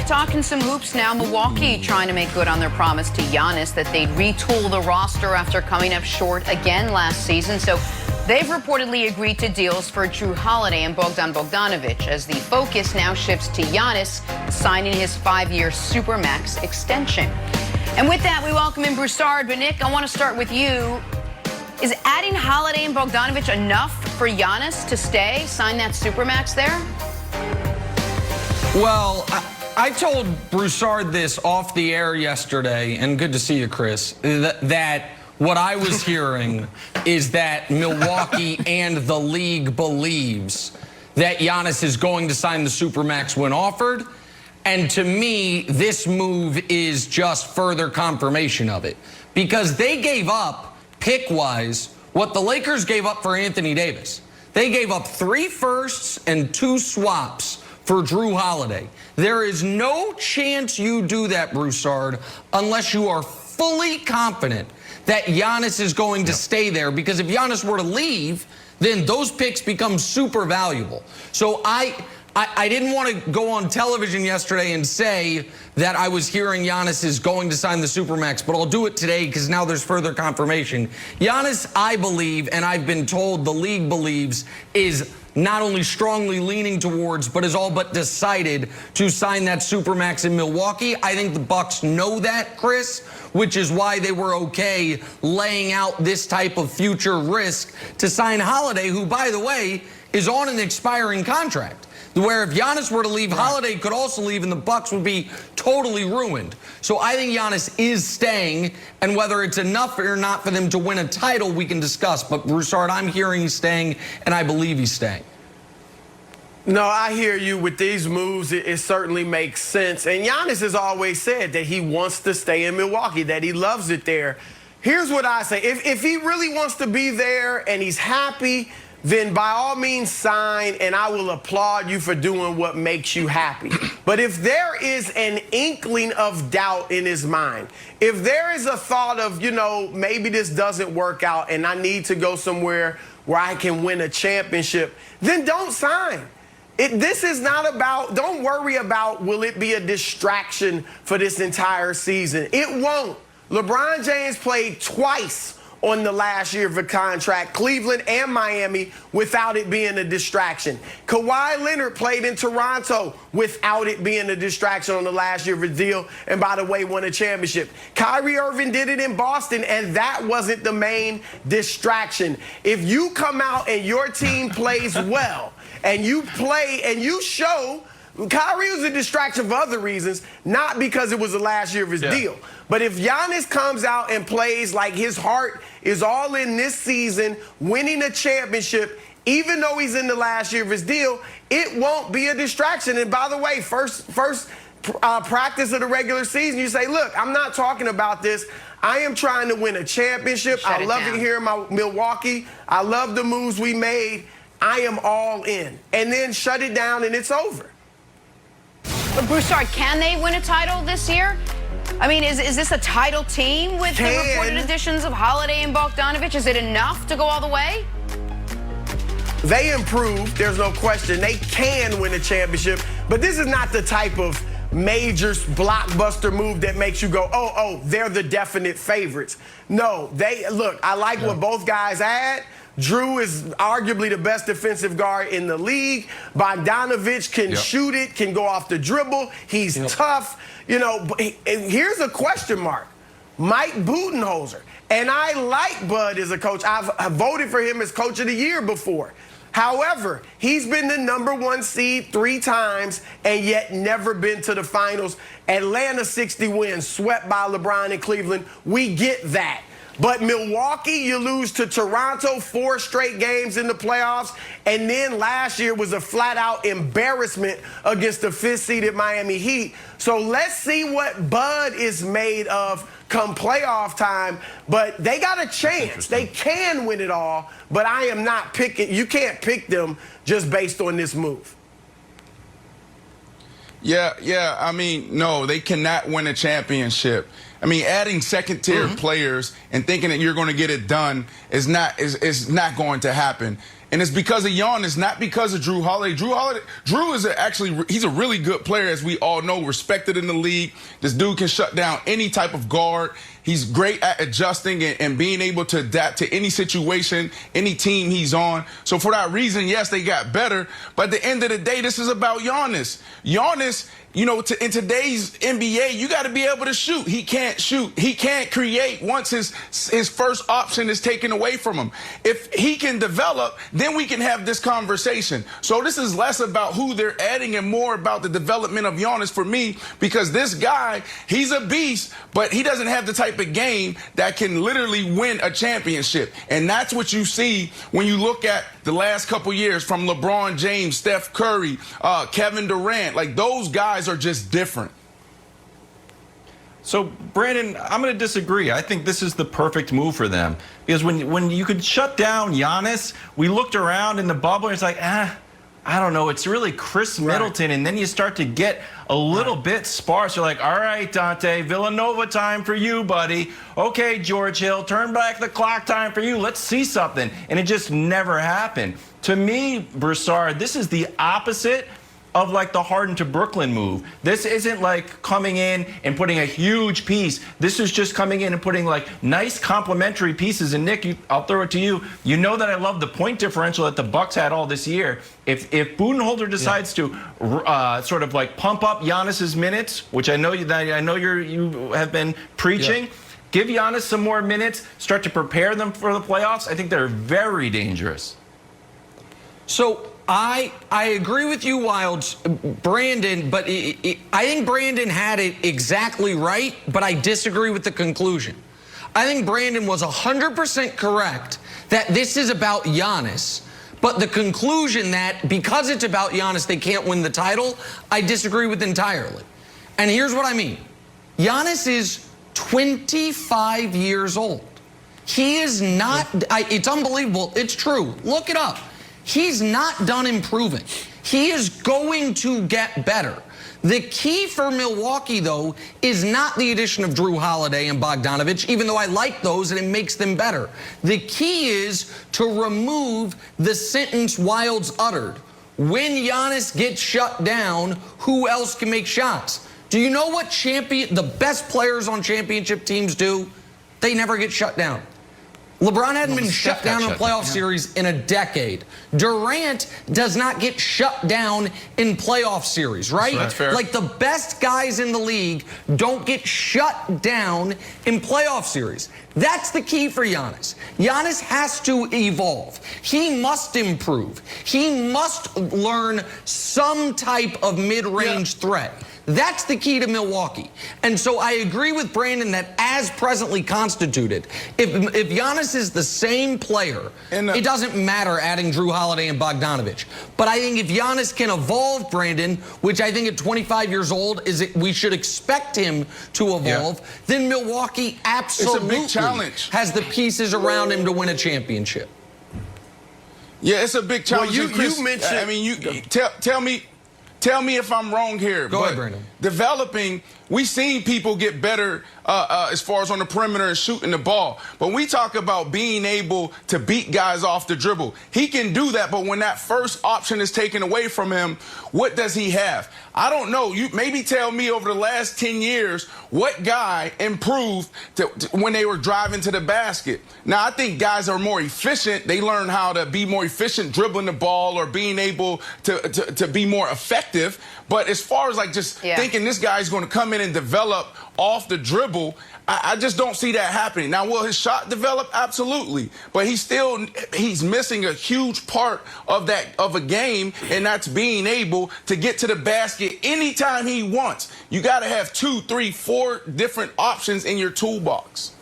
talking some hoops now. Milwaukee trying to make good on their promise to Giannis that they'd retool the roster after coming up short again last season. So they've reportedly agreed to deals for Jrue Holiday and Bogdan Bogdanovic as the focus now shifts to Giannis signing his 5-year Supermax extension. And with that, we welcome in Broussard. But Nick, I want to start with you. Is adding Holiday and Bogdanovic enough for Giannis to stay, sign that Supermax there? Well, I told Broussard this off the air yesterday, and good to see you, Chris, that what I was hearing is that Milwaukee and the league believes that Giannis is going to sign the Supermax when offered. And to me, this move is just further confirmation of it. Because they gave up, pick-wise, what the Lakers gave up for Anthony Davis. They gave up 3 firsts and 2 swaps for Jrue Holiday. There is no chance you do that, Broussard, unless you are fully confident that Giannis is going to stay there. Because if Giannis were to leave, then those picks become super valuable. So I didn't want to go on television yesterday and say that I was hearing Giannis is going to sign the Supermax, but I'll do it today because now there's further confirmation. Giannis, I believe, and I've been told the league believes, is not only strongly leaning towards, but is all but decided to sign that Supermax in Milwaukee. I think the Bucks know that, Chris, which is why they were okay laying out this type of future risk to sign Holiday, who, by the way, is on an expiring contract. Where if Giannis were to leave, Holiday could also leave, and the Bucks would be totally ruined. So I think Giannis is staying, and whether it's enough or not for them to win a title, we can discuss. But Broussard, I'm hearing he's staying, and I believe he's staying. No, I hear you with these moves. It certainly makes sense. And Giannis has always said that he wants to stay in Milwaukee, that he loves it there. Here's what I say. If he really wants to be there and he's happy, then by all means sign, and I will applaud you for doing what makes you happy. But if there is an inkling of doubt in his mind, if there is a thought of, you know, maybe this doesn't work out and I need to go somewhere where I can win a championship, then don't sign. This is not about, don't worry about will it be a distraction for this entire season. It won't. LeBron James played twice on the last year of a contract, Cleveland and Miami, without it being a distraction. Kawhi Leonard played in Toronto without it being a distraction on the last year of a deal, and by the way, won a championship. Kyrie Irving did it in Boston, and that wasn't the main distraction. If you come out and your team plays well, and you play and you show, Kyrie was a distraction for other reasons, not because it was the last year of his deal. But if Giannis comes out and plays like his heart is all in this season, winning a championship, even though he's in the last year of his deal, it won't be a distraction. And by the way, first practice of the regular season, you say, look, I'm not talking about this. I am trying to win a championship. I love it here in Milwaukee. I love the moves we made. I am all in. And then shut it down and it's over. But Broussard, can they win a title this year? I mean, is this a title team with the reported additions of Holiday and Bogdanovic? Is it enough to go all the way? They improved, there's no question. They can win a championship, but this is not the type of major blockbuster move that makes you go, oh, they're the definite favorites. No, look, I like what both guys add. Jrue is arguably the best defensive guard in the league. Bogdanovic can shoot it, can go off the dribble. He's tough. You know, and here's a question mark. Mike Budenholzer. And I like Bud as a coach. I've voted for him as coach of the year before. However, he's been the #1 seed 3 times and yet never been to the finals. Atlanta 60 wins, swept by LeBron in Cleveland. We get that. But Milwaukee, you lose to Toronto 4 straight games in the playoffs. And then last year was a flat-out embarrassment against the 5th-seeded Miami Heat. So let's see what Bud is made of come playoff time. But they got a chance. They can win it all. But I am not picking. You can't pick them just based on this move. Yeah. I mean, no, they cannot win a championship. I mean, adding second-tier players and thinking that you're going to get it done is not going to happen. And it's because of Giannis, not because of Jrue Holiday. Jrue is he's a really good player, as we all know, respected in the league. This dude can shut down any type of guard. He's great at adjusting and being able to adapt to any situation, any team he's on. So for that reason, yes, they got better. But at the end of the day, this is about Giannis. Giannis, you know, in today's NBA, you got to be able to shoot. He can't shoot. He can't create once his first option is taken away from him. If he can develop, then we can have this conversation. So this is less about who they're adding and more about the development of Giannis for me, because this guy, he's a beast, but he doesn't have the type of game that can literally win a championship. And that's what you see when you look at the last couple years from LeBron James, Steph Curry, Kevin Durant. Like, those guys are just different. So, Brandon, I'm going to disagree. I think this is the perfect move for them. Because when you could shut down Giannis, we looked around in the bubble and it's like, I don't know. It's really Chris Middleton. And then you start to get a little bit sparse. You're like, all right, Dante, Villanova time for you, buddy. Okay, George Hill, turn back the clock, time for you. Let's see something. And it just never happened. To me, Broussard, this is the opposite of like the Harden to Brooklyn move. This isn't like coming in and putting a huge piece. This is just coming in and putting like nice complementary pieces. And Nick, I'll throw it to you. You know that I love the point differential that the Bucks had all this year. If Budenholzer decides to sort of like pump up Giannis's minutes, which I know you have been preaching, give Giannis some more minutes, start to prepare them for the playoffs. I think they're very dangerous. So I agree with you, Wilds, Brandon, but I think Brandon had it exactly right, but I disagree with the conclusion. I think Brandon was 100% correct that this is about Giannis, but the conclusion that because it's about Giannis, they can't win the title, I disagree with entirely. And here's what I mean. Giannis is 25 years old. He is not, it's unbelievable, it's true, look it up. He's not done improving. He is going to get better. The key for Milwaukee, though, is not the addition of Jrue Holiday and Bogdanovic, even though I like those and it makes them better. The key is to remove the sentence Wilds uttered. When Giannis gets shut down, who else can make shots? Do you know what the best players on championship teams do? They never get shut down. LeBron hadn't been shut down in a playoff series in a decade. Durant does not get shut down in playoff series, right? That's fair. Like, the best guys in the league don't get shut down in playoff series. That's the key for Giannis. Giannis has to evolve. He must improve. He must learn some type of mid-range threat. That's the key to Milwaukee. And so I agree with Brandon that as presently constituted, if Giannis is the same player, it doesn't matter adding Jrue Holiday and Bogdanovic. But I think if Giannis can evolve, Brandon, which I think at 25 years old we should expect him to evolve, then Milwaukee absolutely has the pieces around him to win a championship. Yeah, it's a big challenge. Well, Chris, you mentioned. I mean, tell me if I'm wrong here. Go ahead, Brandon. Developing, we've seen people get better as far as on the perimeter and shooting the ball. But we talk about being able to beat guys off the dribble. He can do that, but when that first option is taken away from him, what does he have? I don't know. You maybe tell me over the last 10 years what guy improved when they were driving to the basket. Now, I think guys are more efficient. They learn how to be more efficient dribbling the ball or being able to be more effective. But as far as like just thinking this guy's going to come in and develop off the dribble, I just don't see that happening. Now, will his shot develop? Absolutely. But he's missing a huge part of a game, and that's being able to get to the basket anytime he wants. You got to have 2, 3, 4 different options in your toolbox.